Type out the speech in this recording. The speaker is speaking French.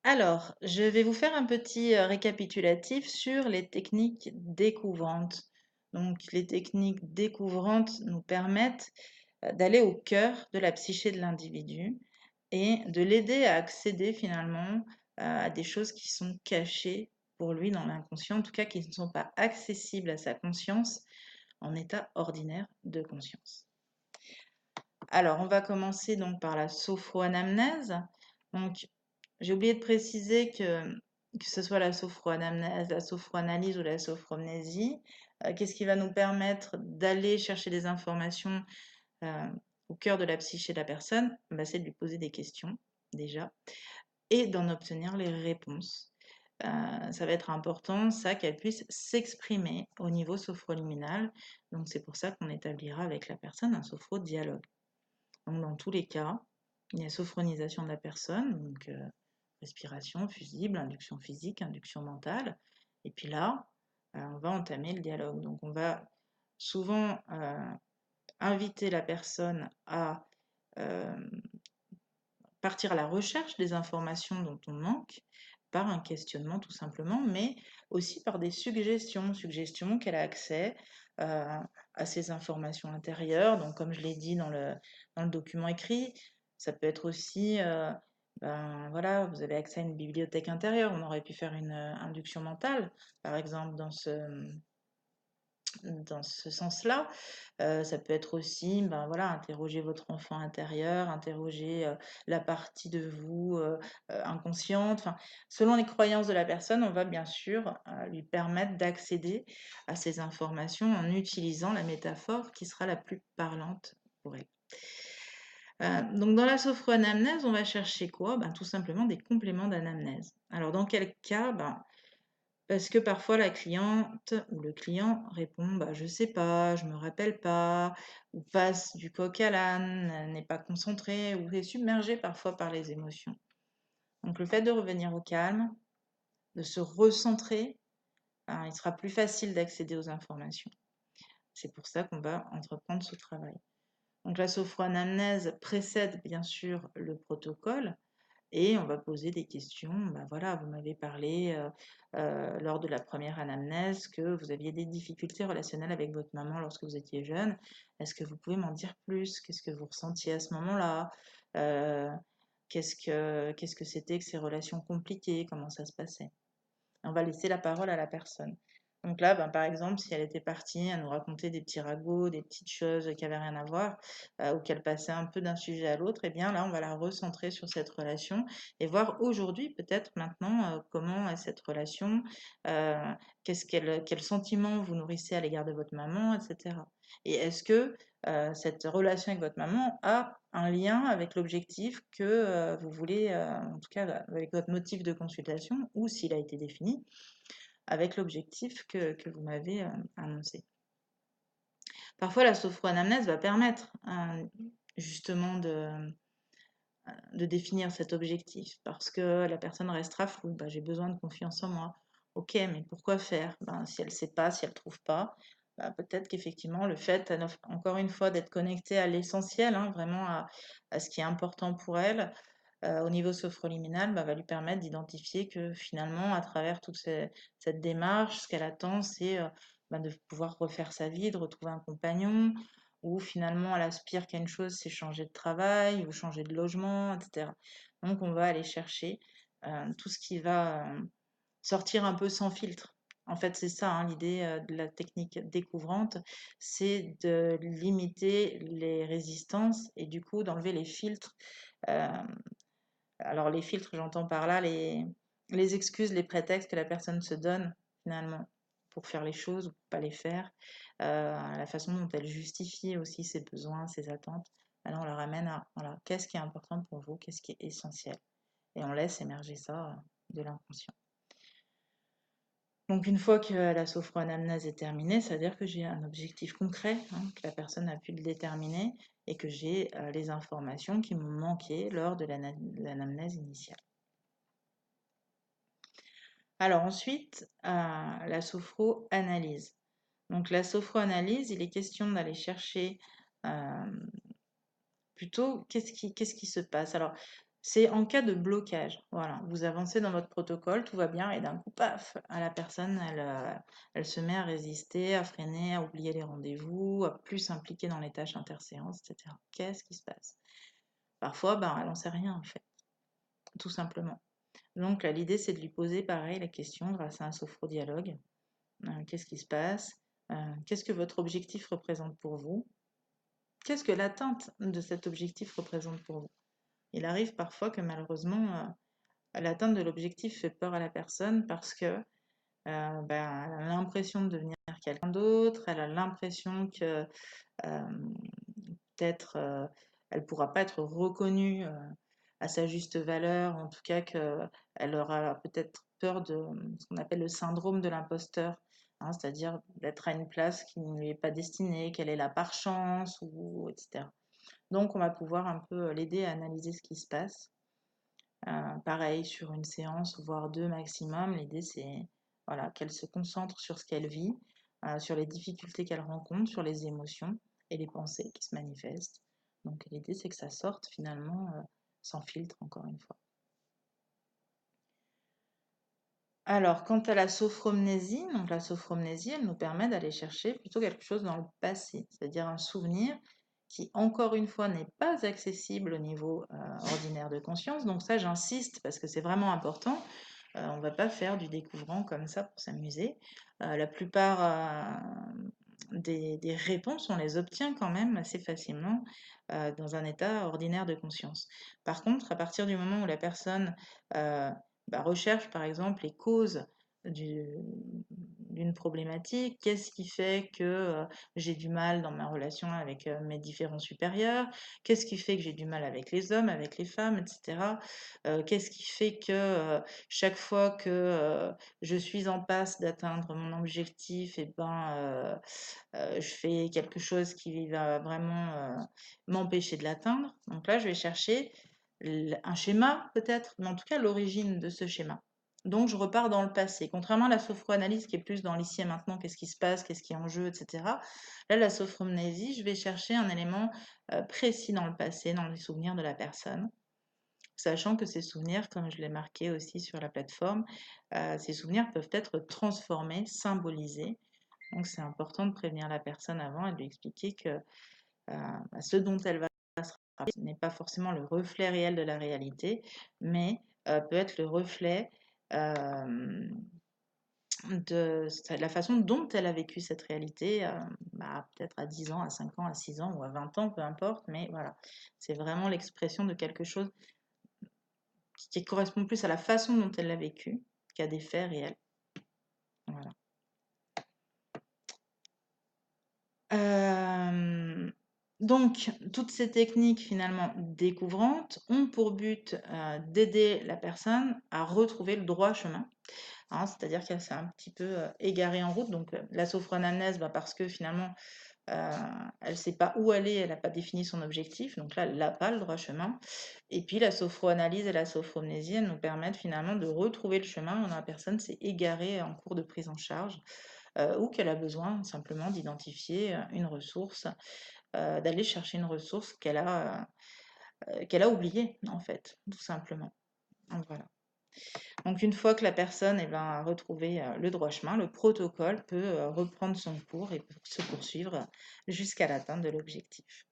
Alors, je vais vous faire un petit récapitulatif sur les techniques découvrantes. Donc, les techniques découvrantes nous permettent d'aller au cœur de la psyché de l'individu et de l'aider à accéder finalement à des choses qui sont cachées pour lui dans l'inconscient, en tout cas qui ne sont pas accessibles à sa conscience en état ordinaire de conscience. Alors, on va commencer donc par la sophroanamnèse. Donc, j'ai oublié de préciser que ce soit la sophroanamnèse, la sophroanalyse ou la sophromnésie, qu'est-ce qui va nous permettre d'aller chercher des informations euh, au cœur de la psyché de la personne? Bah, c'est de lui poser des questions, déjà, et d'en obtenir les réponses. Ça va être important, ça, qu'elle puisse s'exprimer au niveau sophroliminal. Donc, c'est pour ça qu'on établira avec la personne un sophrodialogue. Donc, dans tous les cas, il y a sophronisation de la personne, donc respiration fusible, induction physique, induction mentale. Et puis là, on va entamer le dialogue. Donc, on va souvent inviter la personne à euh, partir à la recherche des informations dont on manque par un questionnement tout simplement, mais aussi par des suggestions qu'elle a accès euh, à ces informations intérieures. Donc, comme je l'ai dit dans le document écrit, ça peut être aussi, ben voilà, vous avez accès à une bibliothèque intérieure. On aurait pu faire une induction mentale, par exemple, dans ce sens-là. Ça peut être aussi, ben voilà, interroger votre enfant intérieur, interroger la partie de vous inconsciente. Enfin, selon les croyances de la personne, on va bien sûr lui permettre d'accéder à ces informations en utilisant la métaphore qui sera la plus parlante pour elle. Donc dans la sophroanamnèse, on va chercher quoi? Ben, tout simplement des compléments d'anamnèse. Alors dans quel cas? Ben, parce que parfois la cliente ou le client répond bah, je sais pas, je me rappelle pas, ou passe du coq à l'âne, n'est pas concentré, ou est submergé parfois par les émotions. Donc le fait de revenir au calme, de se recentrer, il sera plus facile d'accéder aux informations. C'est pour ça qu'on va entreprendre ce travail. Donc la sophroanamnèse précède bien sûr le protocole. Et on va poser des questions. Ben voilà, vous m'avez parlé lors de la première anamnèse que vous aviez des difficultés relationnelles avec votre maman lorsque vous étiez jeune. Est-ce que vous pouvez m'en dire plus? Qu'est-ce que vous ressentiez à ce moment-là? Euh, qu'est-ce que c'était que ces relations compliquées? Comment ça se passait? On va laisser la parole à la personne. Donc là, ben, par exemple, si elle était partie à nous raconter des petits ragots, des petites choses qui n'avaient rien à voir, ou qu'elle passait un peu d'un sujet à l'autre, eh bien là, on va la recentrer sur cette relation et voir aujourd'hui, peut-être maintenant, comment est cette relation, euh, quel sentiment vous nourrissez à l'égard de votre maman, etc. Et est-ce que cette relation avec votre maman a un lien avec l'objectif que vous voulez, en tout cas avec votre motif de consultation, ou s'il a été défini, avec l'objectif que vous m'avez annoncé. Parfois, la sophroanamnèse va permettre justement de définir cet objectif, parce que la personne restera floue. Bah, j'ai besoin de confiance en moi. Ok, mais pourquoi faire? Ben, si elle ne sait pas, si elle ne trouve pas, bah, peut-être qu'effectivement, le fait, encore une fois, d'être connectée à l'essentiel, hein, vraiment à ce qui est important pour elle, au niveau sophroliminal, bah, va lui permettre d'identifier que finalement, à travers cette démarche, ce qu'elle attend, c'est bah, de pouvoir refaire sa vie, de retrouver un compagnon, ou finalement elle aspire qu'à une chose, c'est changer de travail ou changer de logement, etc. Donc on va aller chercher tout ce qui va sortir un peu sans filtre. En fait, c'est ça, hein, l'idée de la technique découvrante, c'est de limiter les résistances et du coup d'enlever les filtres. Euh, alors les filtres, j'entends par là les excuses, les prétextes que la personne se donne finalement pour faire les choses ou pour pas les faire, la façon dont elle justifie aussi ses besoins, ses attentes. Alors on la ramène à voilà, qu'est-ce qui est important pour vous, qu'est-ce qui est essentiel, et on laisse émerger ça de l'inconscient. Donc une fois que la sophroanamnèse est terminée, ça veut dire que j'ai un objectif concret, hein, que la personne a pu le déterminer et que j'ai les informations qui m'ont manqué lors de l'anamnèse initiale. Alors ensuite, la sophroanalyse. Donc la sophroanalyse, il est question d'aller chercher plutôt qu'est-ce qui se passe. Alors C'est en cas de blocage. Voilà, vous avancez dans votre protocole, tout va bien, et d'un coup, paf, à la personne, elle se met à résister, à freiner, à oublier les rendez-vous, à plus s'impliquer dans les tâches interséances, etc. Qu'est-ce qui se passe? Parfois, ben, elle n'en sait rien, en fait, tout simplement. Donc là, l'idée, c'est de lui poser, pareil, la question grâce à un sophrodialogue. Qu'est-ce qui se passe? Qu'est-ce que votre objectif représente pour vous? Qu'est-ce que l'atteinte de cet objectif représente pour vous? Il arrive parfois que malheureusement, l'atteinte de l'objectif fait peur à la personne parce que ben, elle a l'impression de devenir quelqu'un d'autre, elle a l'impression que peut-être elle ne pourra pas être reconnue à sa juste valeur, en tout cas qu'elle aura peut-être peur de ce qu'on appelle le syndrome de l'imposteur, hein, c'est-à-dire d'être à une place qui ne lui est pas destinée, qu'elle est là par chance, ou etc. Donc on va pouvoir un peu l'aider à analyser ce qui se passe. Pareil, sur une séance, voire deux maximum, l'idée c'est voilà, qu'elle se concentre sur ce qu'elle vit, sur les difficultés qu'elle rencontre, sur les émotions et les pensées qui se manifestent. Donc l'idée c'est que ça sorte finalement sans filtre, encore une fois. Alors, quant à la sophromnésie, donc la sophromnésie, elle nous permet d'aller chercher plutôt quelque chose dans le passé, c'est-à-dire un souvenir qui, encore une fois, n'est pas accessible au niveau ordinaire de conscience. Donc ça, j'insiste parce que c'est vraiment important. On ne va pas faire du découvrant comme ça pour s'amuser. La plupart des réponses, on les obtient quand même assez facilement dans un état ordinaire de conscience. Par contre, à partir du moment où la personne recherche par exemple les causes du- d'une problématique, qu'est-ce qui fait que j'ai du mal dans ma relation avec mes différents supérieurs, qu'est-ce qui fait que j'ai du mal avec les hommes, avec les femmes, etc. Qu'est-ce qui fait que chaque fois que je suis en passe d'atteindre mon objectif, et ben, je fais quelque chose qui va vraiment m'empêcher de l'atteindre. Donc là, je vais chercher un schéma peut-être, mais en tout cas l'origine de ce schéma. Donc je repars dans le passé. Contrairement à la sophroanalyse qui est plus dans l'ici et maintenant, qu'est-ce qui se passe, qu'est-ce qui est en jeu, etc. Là, la sophromnésie, je vais chercher un élément précis dans le passé, dans les souvenirs de la personne. Sachant que ces souvenirs, comme je l'ai marqué aussi sur la plateforme, ces souvenirs peuvent être transformés, symbolisés. Donc c'est important de prévenir la personne avant et de lui expliquer que ce dont elle va se rappeler n'est pas forcément le reflet réel de la réalité, mais peut être le reflet de la façon dont elle a vécu cette réalité, peut-être à 10 ans, à 5 ans, à 6 ans ou à 20 ans, peu importe, mais voilà, c'est vraiment l'expression de quelque chose qui correspond plus à la façon dont elle l'a vécu qu'à des faits réels. Voilà. Donc, toutes ces techniques finalement découvrantes ont pour but d'aider la personne à retrouver le droit chemin, hein, c'est-à-dire qu'elle s'est un petit peu égarée en route. Donc, la sophroanamnèse, parce que finalement, elle ne sait pas où aller, elle n'a pas défini son objectif, donc là, elle n'a pas le droit chemin. Et puis, la sophroanalyse et la sophromnésie, elles nous permettent finalement de retrouver le chemin quand la personne s'est égarée en cours de prise en charge, ou qu'elle a besoin simplement d'identifier une ressource, d'aller chercher une ressource qu'elle a oubliée, en fait, tout simplement. Donc, voilà. Donc une fois que la personne a retrouvé le droit chemin, le protocole peut reprendre son cours et se poursuivre jusqu'à l'atteinte de l'objectif.